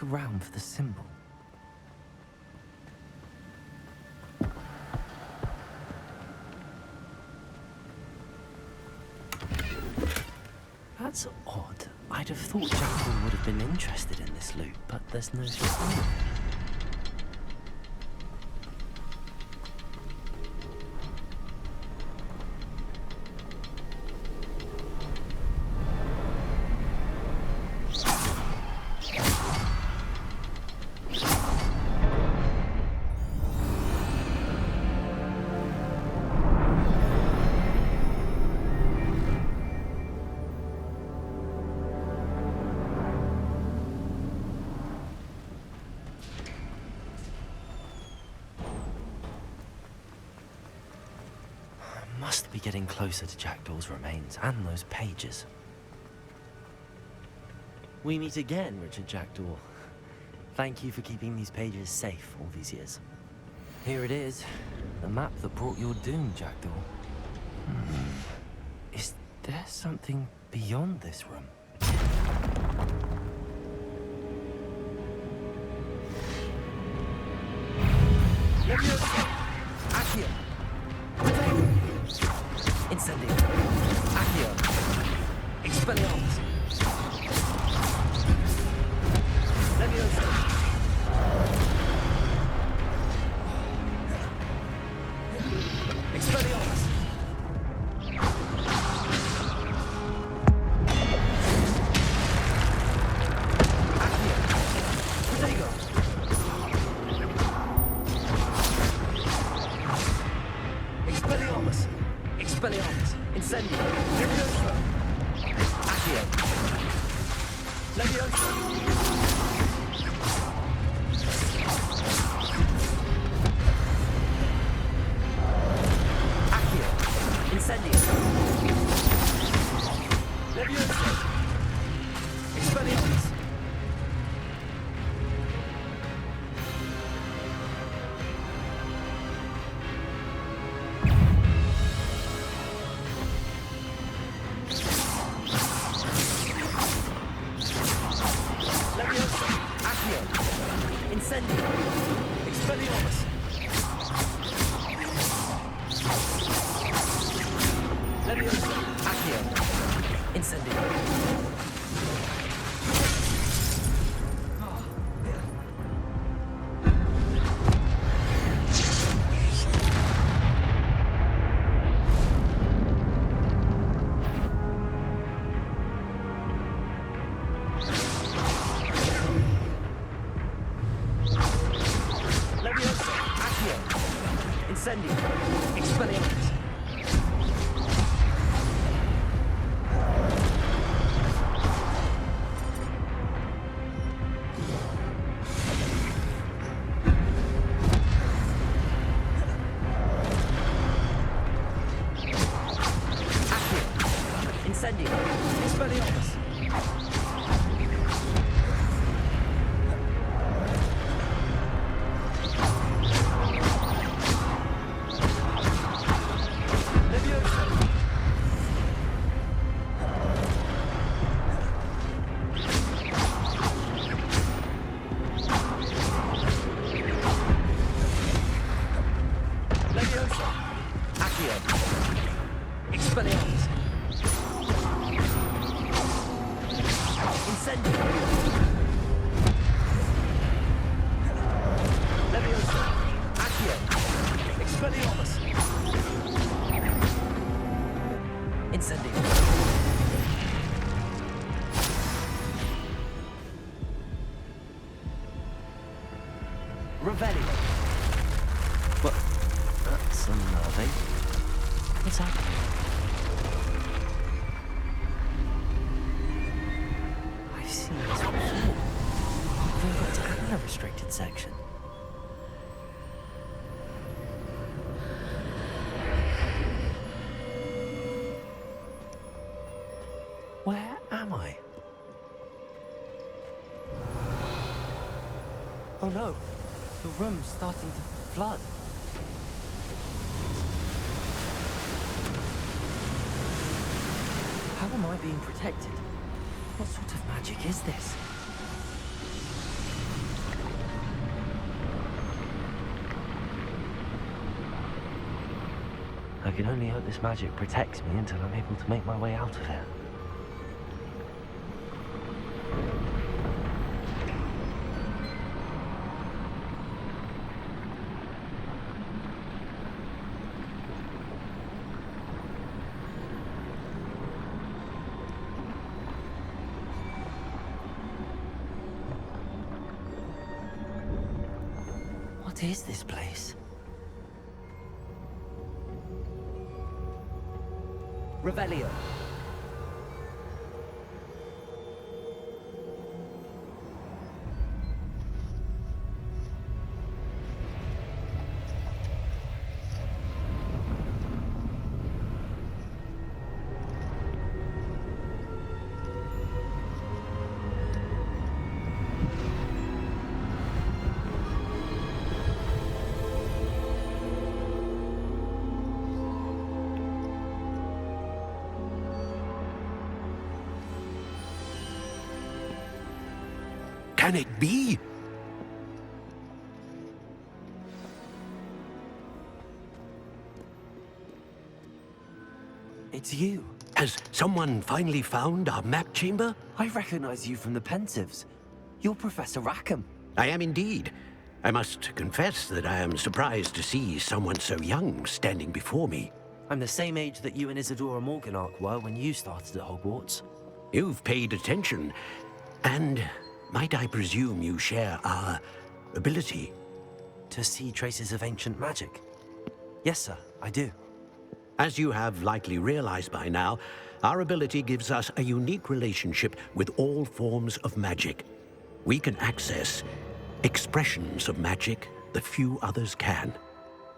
around for the symbol. That's odd. I'd have thought Jackdaw would have been interested in this loot, but there's no sign. Must be getting closer to Jackdaw's remains and those pages. We meet again, Richard Jackdaw. Thank you for keeping these pages safe all these years. Here it is, the map that brought your doom, Jackdaw. Is there something beyond this room? Leviosa! Accio! Incendio! Accio! Expelliarmus! Leviosa! Expelliarmus! Accio! Protego! Expelliarmus! Expelliarmus! Incendio! Leviosa! Accio! Leviosa! Accio! Incendio! Leviosa! Expelliarmus! Leviosa! Accio! Incendio! Expelliarmus! Leviosa! Accio! Incendio! Leviosa! Accio! Incendio! Expelliarmus! Accio! Incendio! Expelliarmus! Leviosa! Leviosa! Accio! Expelliarmus! Incendio! Leviosa! Accio! Expelliarmus! Incendio! Revelio! But that's unnerving. What's happening? I've seen this before. They've got to a restricted section. Where am I? Oh no, the room's starting to flood. How am I being protected? What sort of magic is this? I can only hope this magic protects me until I'm able to make my way out of here. What is this place? Revelio. Can it be? It's you. Has someone finally found our map chamber? I recognize you from the Pensives. You're Professor Rackham. I am indeed. I must confess that I am surprised to see someone so young standing before me. I'm the same age that you and Isadora Morganach were when you started at Hogwarts. You've paid attention, and might I presume you share our ability? To see traces of ancient magic? Yes, sir, I do. As you have likely realized by now, our ability gives us a unique relationship with all forms of magic. We can access expressions of magic that few others can.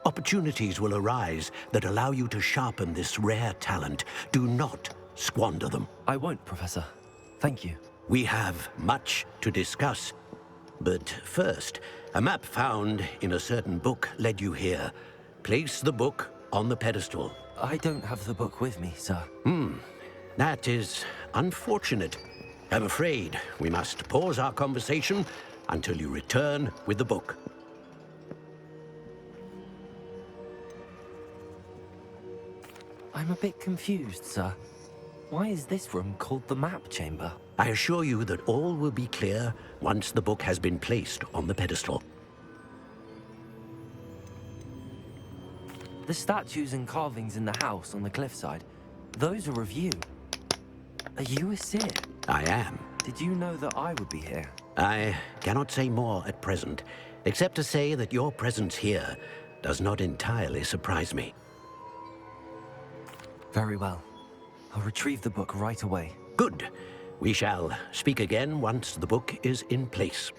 Opportunities will arise that allow you to sharpen this rare talent. Do not squander them. I won't, Professor. Thank you. We have much to discuss. But first, a map found in a certain book led you here. Place the book on the pedestal. I don't have the book with me, sir. That is unfortunate. I'm afraid we must pause our conversation until you return with the book. I'm a bit confused, sir. Why is this room called the map chamber? I assure you that all will be clear once the book has been placed on the pedestal. The statues and carvings in the house on the cliffside, those are of you. Are you a seer? I am. Did you know that I would be here? I cannot say more at present, except to say that your presence here does not entirely surprise me. Very well. I'll retrieve the book right away. Good. We shall speak again once the book is in place.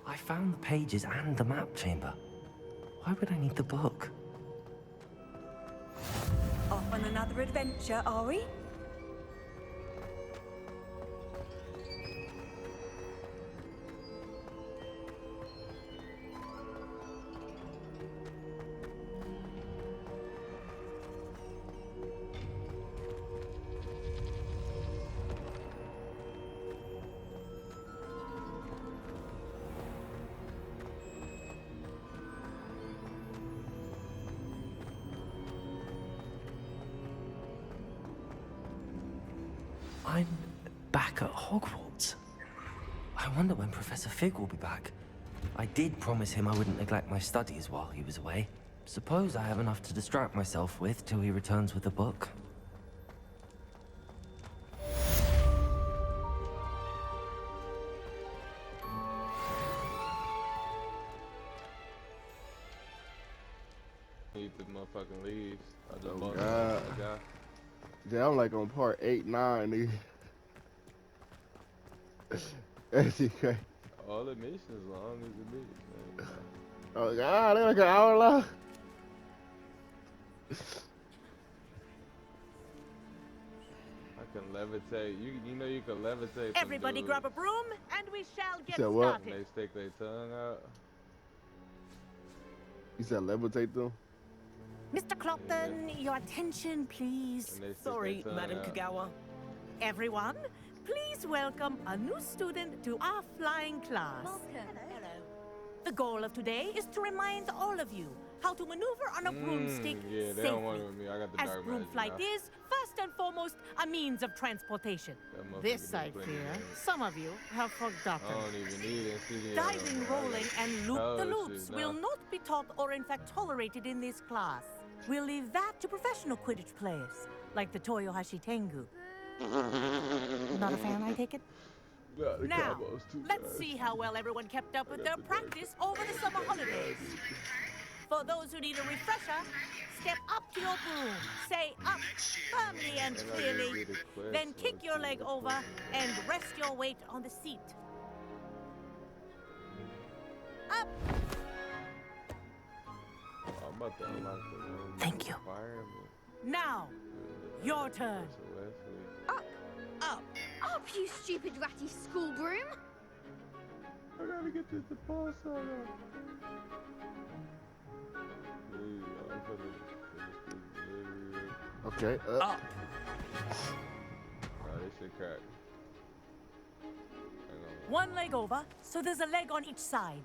I found the pages and the map chamber. Why would I need the book? Off on another adventure, are we? I'm back at Hogwarts. I wonder when Professor Fig will be back. I did promise him I wouldn't neglect my studies while he was away. Suppose I have enough to distract myself with till he returns with the book. Eat the motherfucking leaves. I just Oh, bought God. that. Yeah, I'm like on part 8, 9, nigga. That shit crazy. All the missions long as it is, man. Oh God, they like an hour long. I can levitate. You know you can levitate. Everybody grab a broom and we shall get said what? And they stick their tongue out. You said levitate them? Mr. Clopton, your attention, please. And they stick Sorry, their tongue Madam out. Kagawa. Everyone, please welcome a new student to our flying class. Hello. The goal of today is to remind all of you how to maneuver on a broomstick Yeah, they safely. don't want it with me. I got the As dark broom magic flight now. is, first and foremost, a means of transportation. That motherfucker This, just I put fear, it in. some of you have I forgotten. don't even need it. CD Diving, rolling, and loop-the-loops nah. will not be taught or in fact tolerated in this class. We'll leave that to professional Quidditch players, like the Toyohashi Tengu. Not a fan, I take it? Nah, the Now, combo's too let's fast. see how well everyone kept up with their practice over the summer holidays. For those who need a refresher, step up to your broom, say up firmly and And I clearly, did a quest, then so kick it's your not leg a over quest. and rest your weight on the seat. Up! I'm about to unlock the room. Thank you. Fireman. Now, your turn. Professor Wesley. Up! Up, you stupid ratty school broom! I gotta get this deposit out. Please, I'm finna finish this delivery. Okay, up. Up! Oh, this shit crack. Hang on. One leg over, so there's a leg on each side.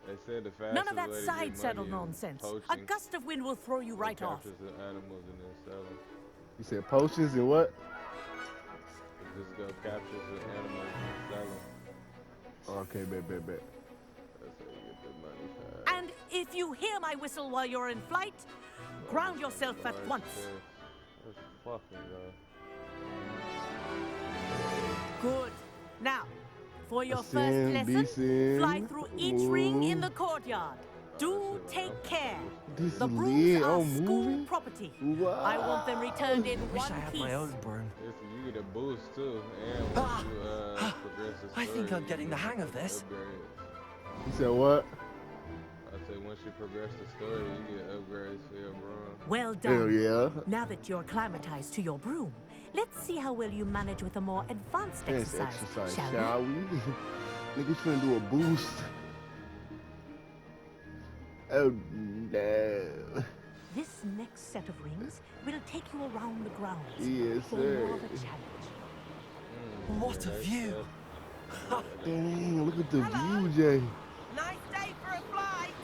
They said the fastest None of that way to side get saddle money nonsense. is A poaching. gust of wind will throw you right off. Captures the animals and then sell them. You said potions and what? Just go capture the animals and sell them. Okay, bet. That's how you get the money fast. And if you hear my whistle while you're in flight, ground yourself at Large once. fish. Let's fucking go. Good. Now, for your Ascend, first lesson, descend, fly through each ring in move. the courtyard. Do take care. This The is brooms lit. are I'm school moving. property. Wow. I want them returned in Wish one I had piece. my own broom. Listen, you get a boost too, and once you progress the I think story, I'm getting you the get hang of this. upgrades. You said what? I say once you progress the story, you get upgrades for your broom. Well Hell done. yeah. Now that you're acclimatized to your broom, let's see how well you manage with a more advanced That's exercise, shall shall we? we? Niggas finna do a boost. Oh no. This next set of rings will take you around the grounds Yes, for sir. more of a challenge. What a view! Dang, look at the view, Jay. Nice day for a flight.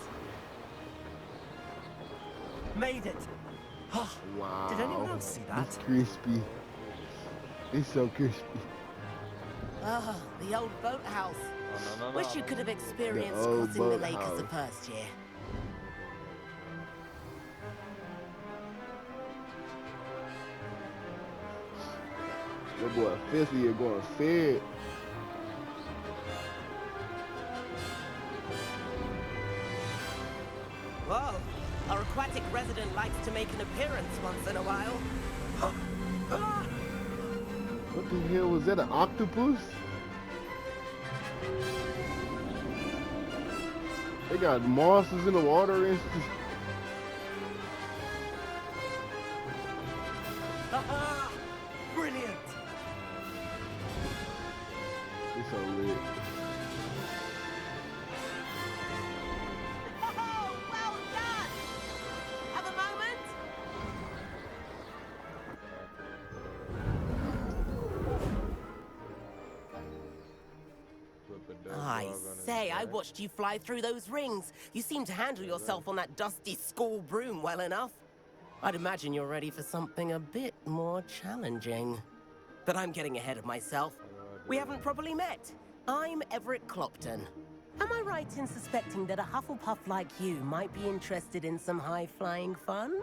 Made it! Wow. Did anyone else see that? It's crispy. It's so crispy. Oh, the old boathouse. Oh, no. Wish you could have experienced The old crossing the lake as a boathouse. first year. That boy 50 year going fed. Whoa, our aquatic resident likes to make an appearance once in a while. What the hell was that? An octopus? They got monsters in the water and shit. Haha! Brilliant! It's so lit. Oh, well done! Have a moment? Flip a dirt I dog on his say, I back. watched you fly through those rings. You seem to handle yourself on that dusty school broom well enough. I'd imagine you're ready for something a bit more challenging. But I'm getting ahead of myself. We haven't properly met. I'm Everett Clopton. Am I right in suspecting that a Hufflepuff like you might be interested in some high-flying fun?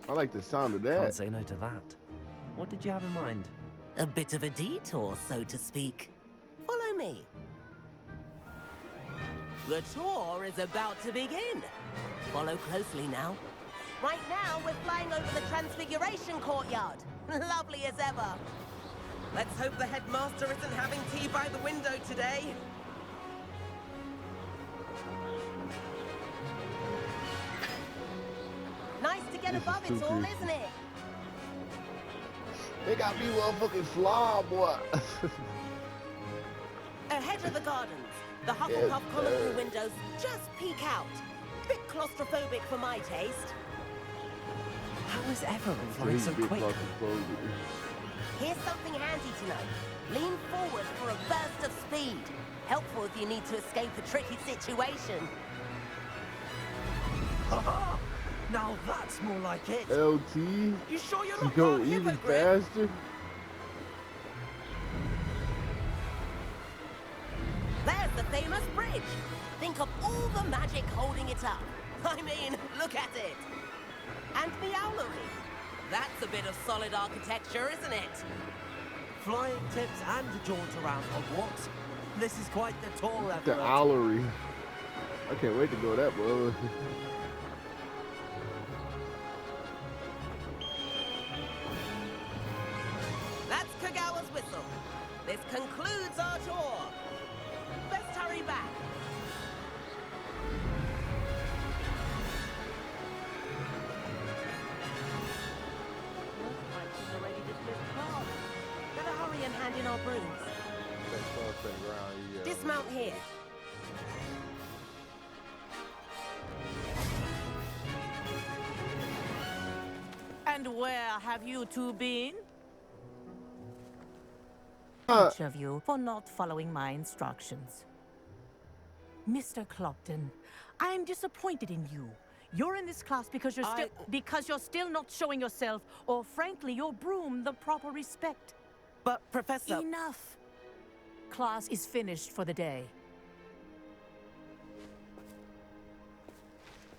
I like the sound of Can't that. say no to that. What did you have in mind? A bit of a detour, so to speak. Follow me. The tour is about to begin. Follow closely now. Right now, we're flying over the Transfiguration Courtyard. Lovely as ever. Let's hope the headmaster isn't having tea by the window today. Nice to get This is above it all, stupid. isn't it? They got me motherfucking slob, boy. Ahead of the gardens, the Hufflepuff Yes, common sir. room windows just peek out. Bit claustrophobic for my taste. How is Everett So flying he's so a bit quick? claustrophobic. Here's something handy to know. Lean forward for a burst of speed. Helpful if you need to escape a tricky situation. Now that's more like it. LT, You sure you're you not go part even hippogriff? faster. There's the famous bridge. Think of all the magic holding it up. I mean, look at it. And the owlery. That's a bit of solid architecture, isn't it? Flying tips and a jaunt around Hogwarts. This is quite the tour, The Everett. owlery. I can't wait to go that way. That's Kagawa's whistle. This concludes our tour. Best hurry back. Looks like she's already dismissed class. Better hurry and hand in our brooms. That cross that ground, he, Dismount here. And where have you two been? Uh, Each of you for not following my instructions. Mr. Clopton, I'm disappointed in you. You're in this class because you're still not showing yourself, or frankly, your broom the proper respect. But, Professor... Enough. Class is finished for the day.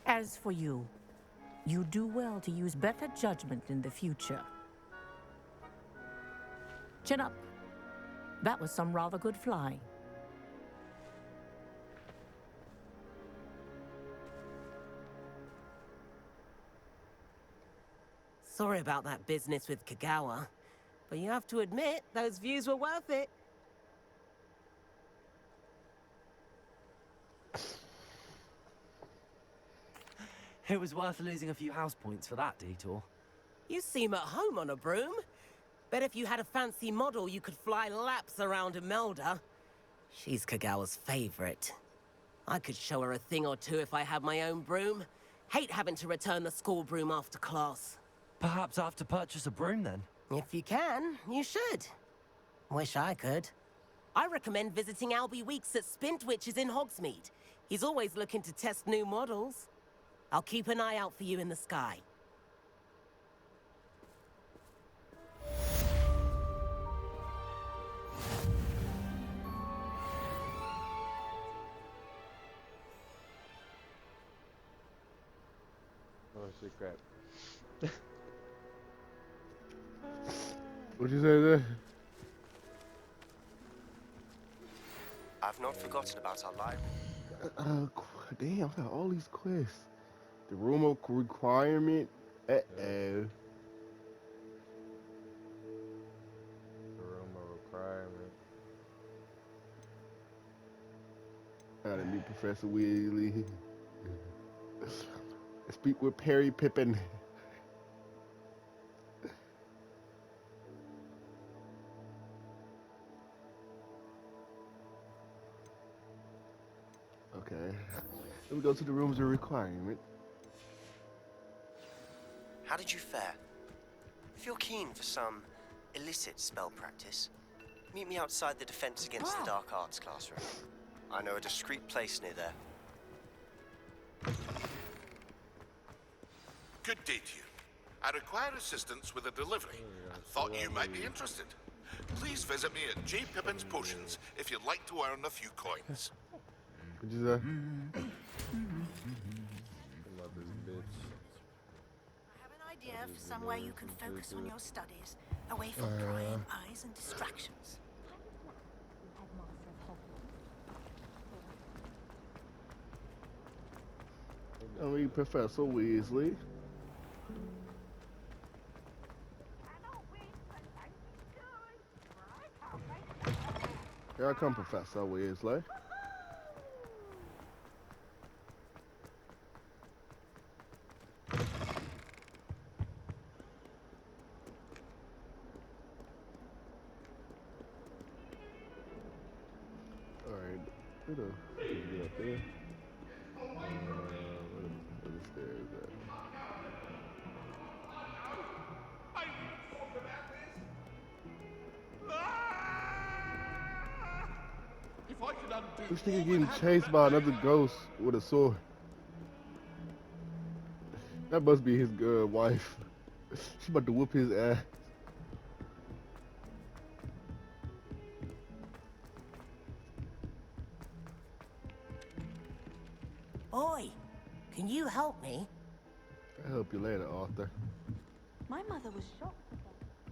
As for you, you do well to use better judgment in the future. Chin up. That was some rather good flying. Sorry about that business with Kagawa, but you have to admit, those views were worth it. It was worth losing a few house points for that detour. You seem at home on a broom. Bet if you had a fancy model, you could fly laps around Imelda. She's Kagawa's favorite. I could show her a thing or two if I had my own broom. Hate having to return the school broom after class. Perhaps I have to purchase a broom then. If you can, you should. Wish I could. I recommend visiting Albie Weeks at Spintwitches in Hogsmeade. He's always looking to test new models. I'll keep an eye out for you in the sky. shit crap. What'd you say there? I've not forgotten about our library. Damn, I got all these quests. The room of requirement. The room of requirement. Gotta meet Professor Weasley. Speak with Perry Pippin. Okay. Let me go to the rooms of requirement. How did you fare? If you're keen for some illicit spell practice, meet me outside the Defense Against the Dark Arts classroom. I know a discreet place near there. Good day to you. I require assistance with a delivery and thought you might be interested. Please visit me at J. Pippin's Potions if you'd like to earn a few coins. What'd you say? Come out this bitch. I have an idea for somewhere you can focus on your studies, away from prying eyes and distractions. I mean, Professor Weasley. Here I come, Professor Weasley. Alright, where the get up there? Where the stairs at? This nigga getting chased by another ghost with a sword. That must be his wife. She about to whoop his ass. Oi, can you help me? I'll help you later, Arthur. My mother was shocked.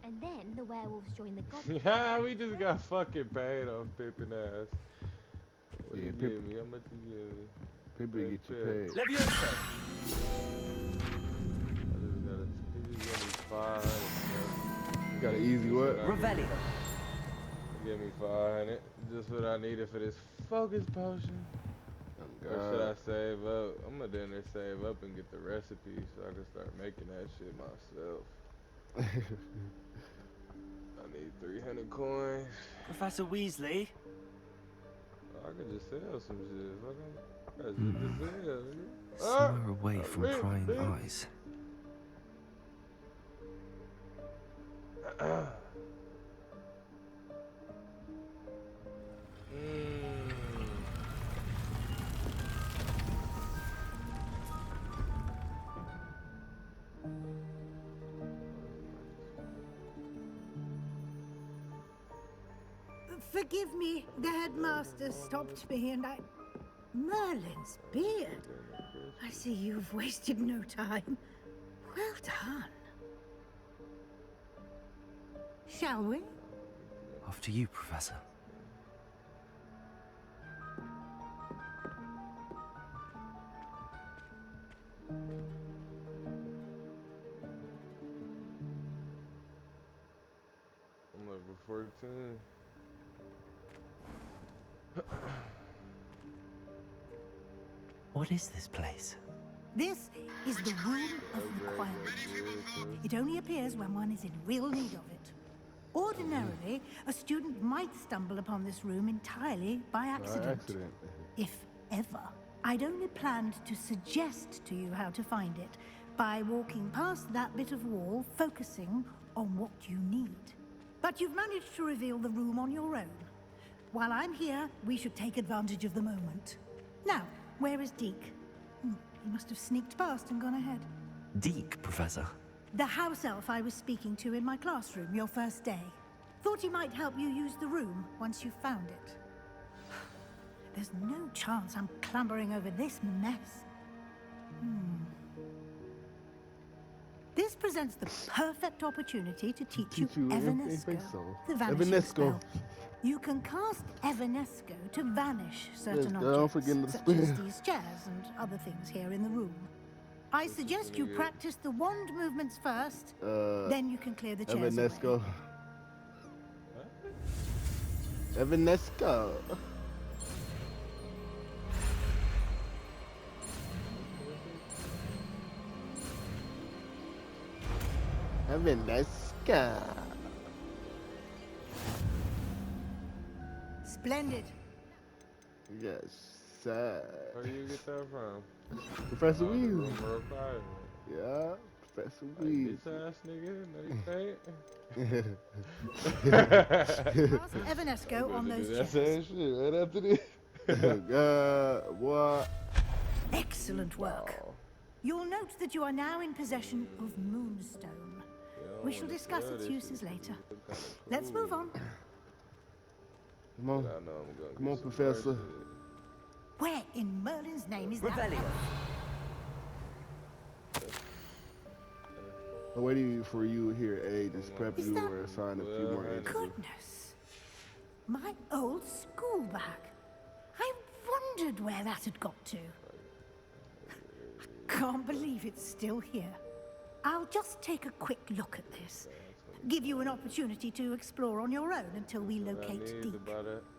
And then the werewolves joined the god. Yeah, we just got fucking paid off Pippin ass. What Yeah, you give me? How much you give me? People get you paid. Leviosa! He just gave me 500. Got an easy what? Revelio. He gave me 500. Just what I needed for this focus potion. Or should I save up? I'm gonna then save up and get the recipe so I can start making that shit myself. I need 300 coins. Professor Weasley? I could just sell some shit. That's just sell, nigga. Somewhere away from prying eyes. Forgive me, the headmaster stopped me and I... Merlin's beard. I see you've wasted no time. Well done. Shall we? After you, Professor. I'm level 14. What is this place? This is the room of requirement. It only appears when one is in real need of it. Ordinarily, a student might stumble upon this room entirely by accident. If ever. I'd only planned to suggest to you how to find it by walking past that bit of wall, focusing on what you need. But you've managed to reveal the room on your own. While I'm here, we should take advantage of the moment. Now, where is Deke? He must have sneaked past and gone ahead. Deke, Professor. The house elf I was speaking to in my classroom your first day. Thought he might help you use the room once you found it. There's no chance I'm clambering over this mess. presents the perfect opportunity to teach you Teach you anything, Evanesco, so. the vanishing Evanesco. spell. You can cast Evanesco to vanish certain Yes, don't forget objects, the such as spell. these chairs and other things here in the room. I suggest you practice the wand movements first, then you can clear the chairs Evanesco. away. Evanesco. Evanesco. Splendid. Yes, sir. Where do you get that from? Professor The Weasley. room of requirement. Yeah, Professor Like Weasley. this ass nigga, no you Cast Evanesco on can't. those That chairs. same shit right after this. What? Excellent work. You'll note that you are now in possession of Moonstone. We shall discuss its uses later. Let's move on. Come on. Come on, Professor. Where in Merlin's name is that? I'm waiting for you here, A. Just prep Is you that- or assign a few more entries. Goodness. My old school bag. I wondered where that had got to. Can't believe it's still here. I'll just take a quick look at this. Give you an opportunity to explore on your own until we locate Deke.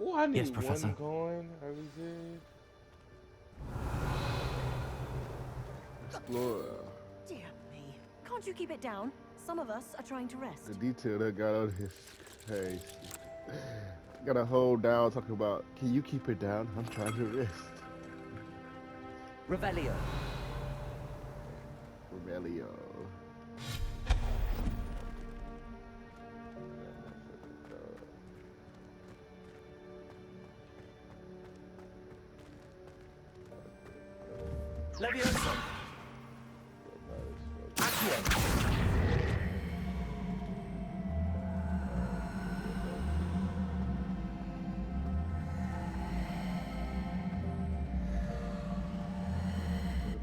Oh, I need Yes, Professor. one coin. Are we good? Explore. Dear me. Can't you keep it down? Some of us are trying to rest. The detail that got on his face. Gotta hold down, talking about, can you keep it down? I'm trying to rest. Revelio. Rebellion. Levioso. Accio.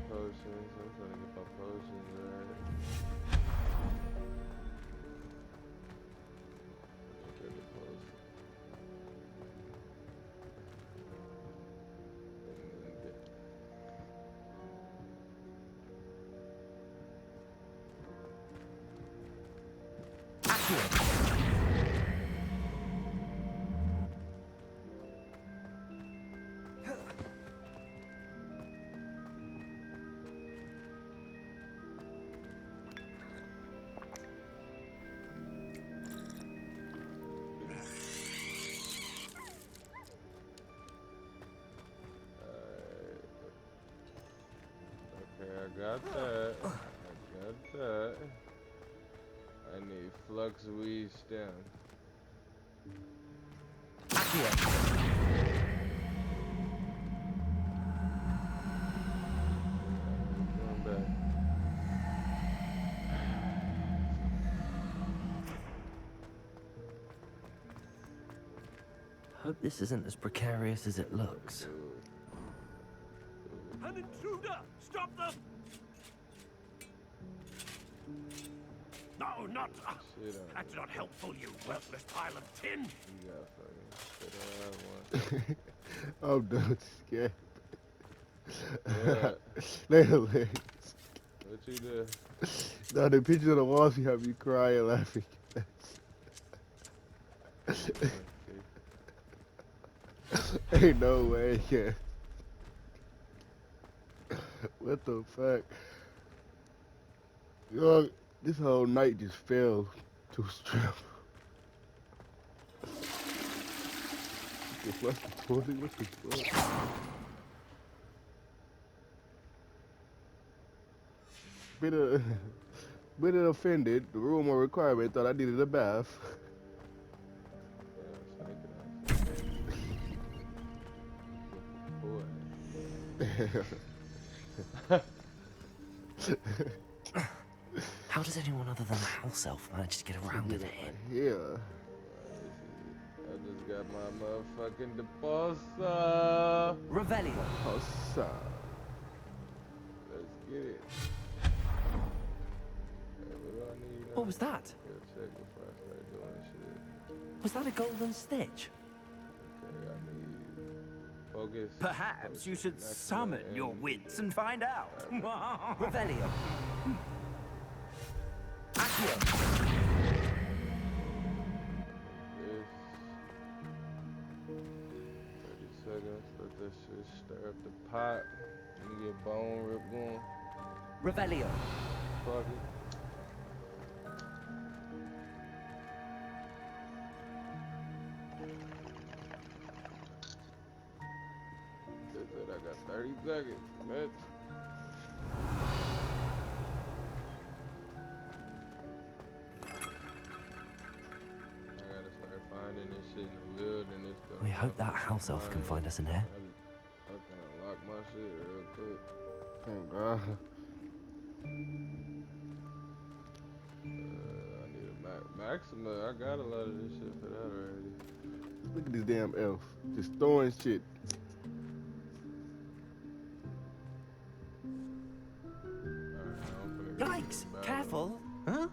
Potions. I'm trying to get my potions right. Get the potion. Okay, I got that. I got that. I need flux weed stem. Going back. Hope this isn't as precarious as it looks. An intruder! Stop them! No, not. That's not helpful, you worthless pile of tin! I'm done scared. What? They hilarious. What you do? Now the picture of the walls, you have me crying, laughing. Ain't no way, yeah. What the fuck? Yo, this whole night just fell to strip. What the fuck? Bit offended. The room or requirement thought I needed a bath. How does anyone other than a house elf manage to get around in here? Yeah. I just got my motherfucking deposit. Revelio. Awesome. Let's get it. What was that? Gotta check before I start doing shit. Was that a golden stitch? Okay, I need focus. Perhaps you should summon your wits and find out. Revelio. Accio. This 30 seconds. Let that shit stir up the pot. Let me get bone rip going. Revelio. Fuck it. They said I got 30 seconds, bitch. I gotta start finding this shit in the wilderness. We hope that house elf can find us in here. I can unlock my shit real quick. Thank God. I need a Maxima. I got a lot of this shit for that already. Look at this damn elf. Just throwing shit. Yikes! Careful! Huh?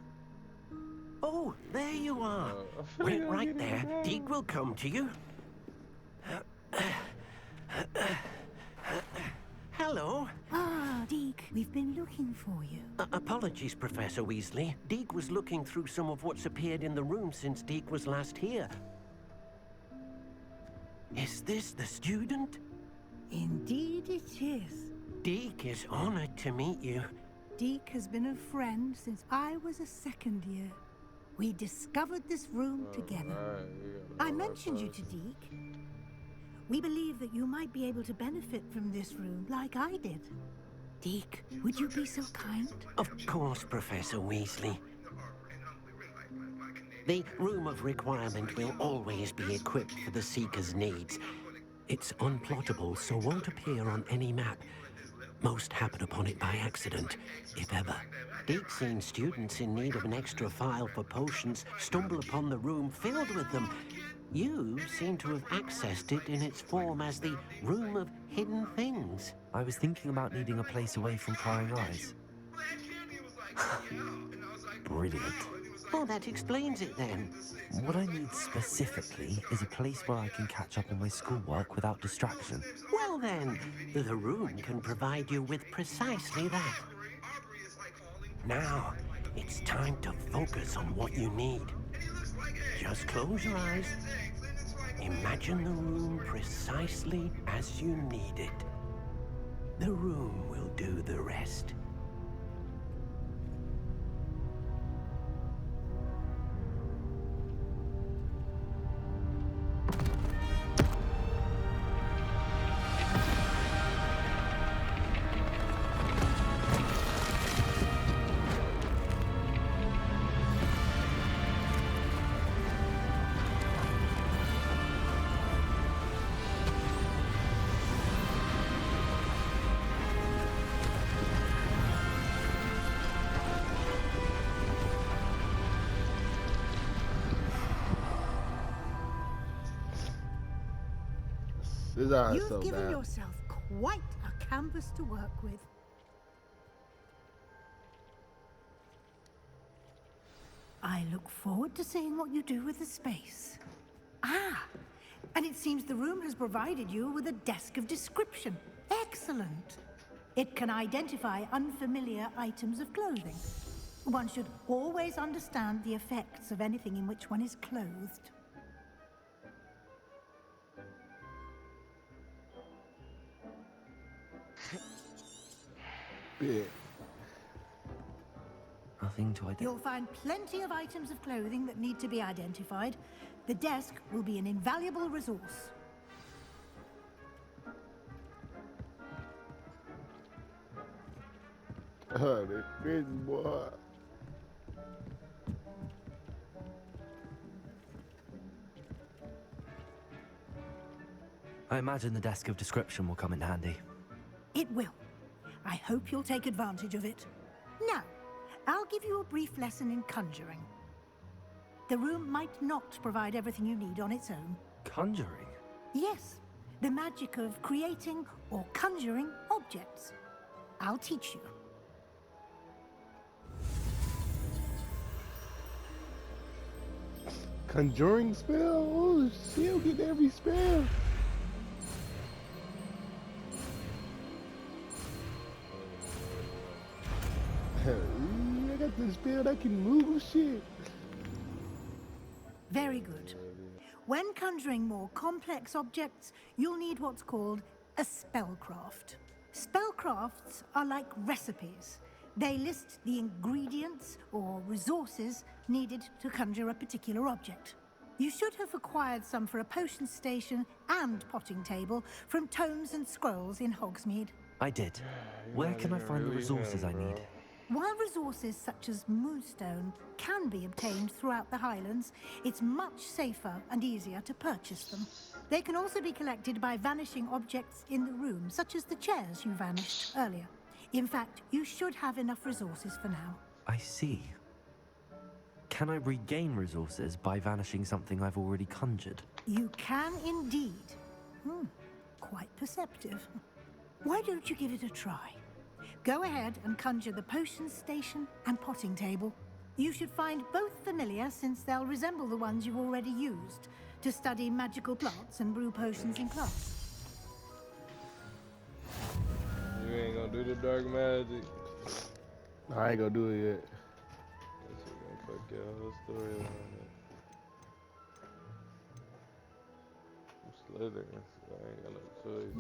Oh, there you are. Wait right there. Deke will come to you. Hello. Ah, Deke, we've been looking for you. Apologies, Professor Weasley. Deke was looking through some of what's appeared in the room since Deke was last here. Is this the student? Indeed it is. Deke is honored to meet you. Deke has been a friend since I was a second year. We discovered this room together. I mentioned you to Deke. We believe that you might be able to benefit from this room like I did. Deke, would you be so kind? Of course, Professor Weasley. The Room of Requirement will always be equipped for the Seeker's needs. It's unplottable, so won't appear on any map. Most happen upon it by accident, if ever. Deke's seen students in need of an extra file for potions stumble upon the room filled with them. You seem to have accessed it in its form as the Room of Hidden Things. I was thinking about needing a place away from prying eyes. Brilliant. Well, that explains it then. What I need specifically is a place where I can catch up on my schoolwork without distraction. Well then, the room can provide you with precisely that. Now, it's time to focus on what you need. Just close your eyes. Imagine the room precisely as you need it. The room will do the rest. You've given yourself quite a canvas to work with. I look forward to seeing what you do with the space. Ah, and it seems the room has provided you with a desk of description. Excellent. It can identify unfamiliar items of clothing. One should always understand the effects of anything in which one is clothed. Yeah. Nothing to identify. You'll find plenty of items of clothing that need to be identified. The desk will be an invaluable resource. Oh, this crazy boy. I imagine the desk of description will come in handy. It will. I hope you'll take advantage of it. Now, I'll give you a brief lesson in conjuring. The room might not provide everything you need on its own. Conjuring? Yes, the magic of creating or conjuring objects. I'll teach you. Conjuring spell? Oh, she'll get every spell. I got the spell that can move shit. Very good. When conjuring more complex objects, you'll need what's called a spellcraft. Spellcrafts are like recipes. They list the ingredients or resources needed to conjure a particular object. You should have acquired some for a potion station and potting table from tomes and scrolls in Hogsmeade. I did. Where can I find the resources I need? While resources such as moonstone can be obtained throughout the Highlands, it's much safer and easier to purchase them. They can also be collected by vanishing objects in the room, such as the chairs you vanished earlier. In fact, you should have enough resources for now. I see. Can I regain resources by vanishing something I've already conjured? You can indeed. Quite perceptive. Why don't you give it a try? Go ahead and conjure the potion station and potting table. You should find both familiar, since they'll resemble the ones you've already used to study magical plants and brew potions in class. You ain't gonna do the dark magic. I ain't gonna do it yet. That shit gonna fuck your whole story around. I'm slithering, so I ain't got no choice.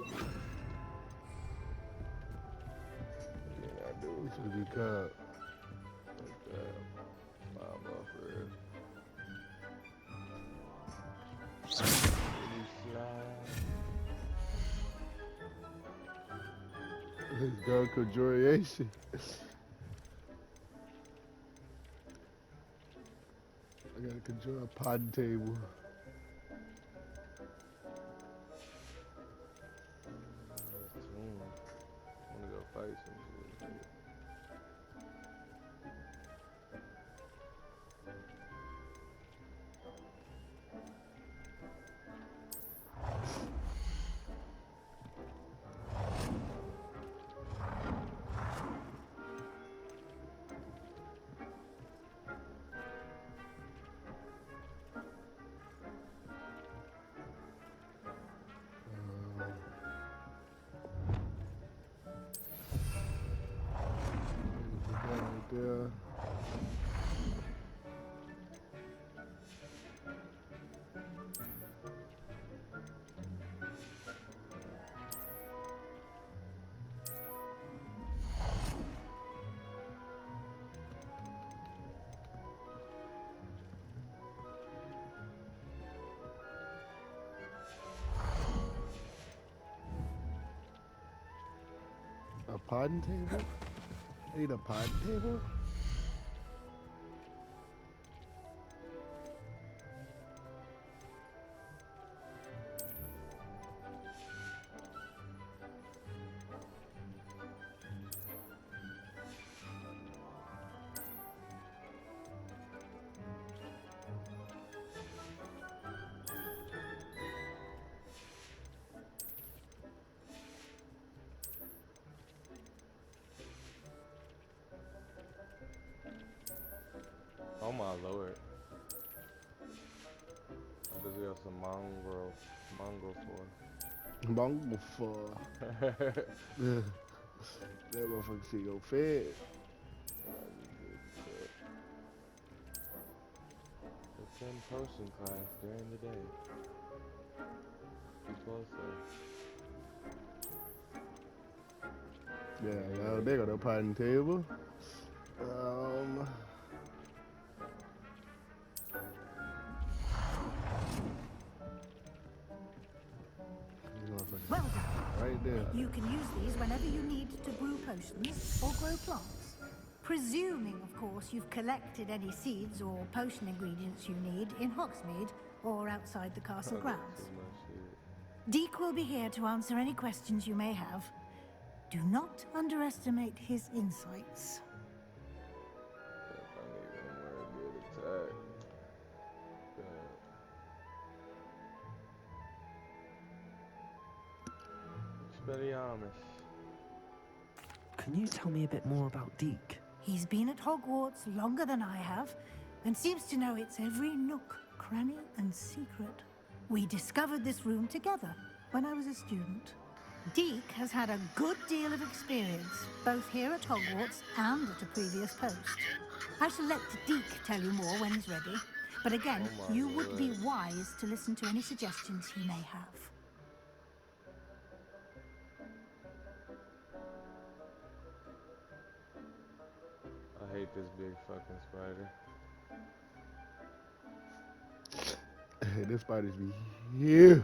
We should be cut. Let's go, conjuration. I gotta conjure a potting table. I'm gonna go fight some shit. Yeah. A potting table? Need a potting table? Oh my lord. I just got some mongrel for. Mongrel for. That motherfucker shit go fed. Attend potion class during the day. Be closer. Yeah, now they got a potting table. Well done. Right there. You can use these whenever you need to brew potions or grow plants. Presuming, of course, you've collected any seeds or potion ingredients you need in Hogsmeade or outside the castle grounds. Deke will be here to answer any questions you may have. Do not underestimate his insights. Can you tell me a bit more about Deke? He's been at Hogwarts longer than I have, and seems to know its every nook, cranny and secret. We discovered this room together when I was a student. Deke has had a good deal of experience, both here at Hogwarts and at a previous post. I shall let Deke tell you more when he's ready. But again, you would be wise to listen to any suggestions he may have. I hate this big fucking spider. This spiders be huge.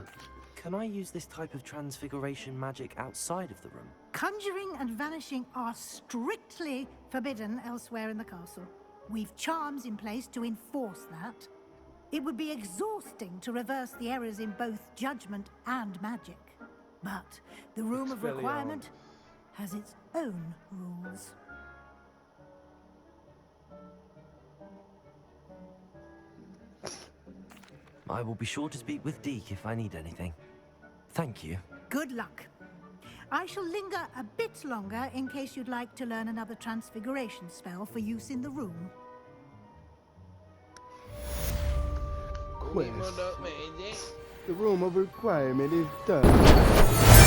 Can I use this type of transfiguration magic outside of the room? Conjuring and vanishing are strictly forbidden elsewhere in the castle. We've charms in place to enforce that. It would be exhausting to reverse the errors in both judgment and magic. But the Room of Requirement has its own rules. I will be sure to speak with Deke if I need anything. Thank you. Good luck. I shall linger a bit longer in case you'd like to learn another transfiguration spell for use in the room. Quest. The Room of Requirement is done.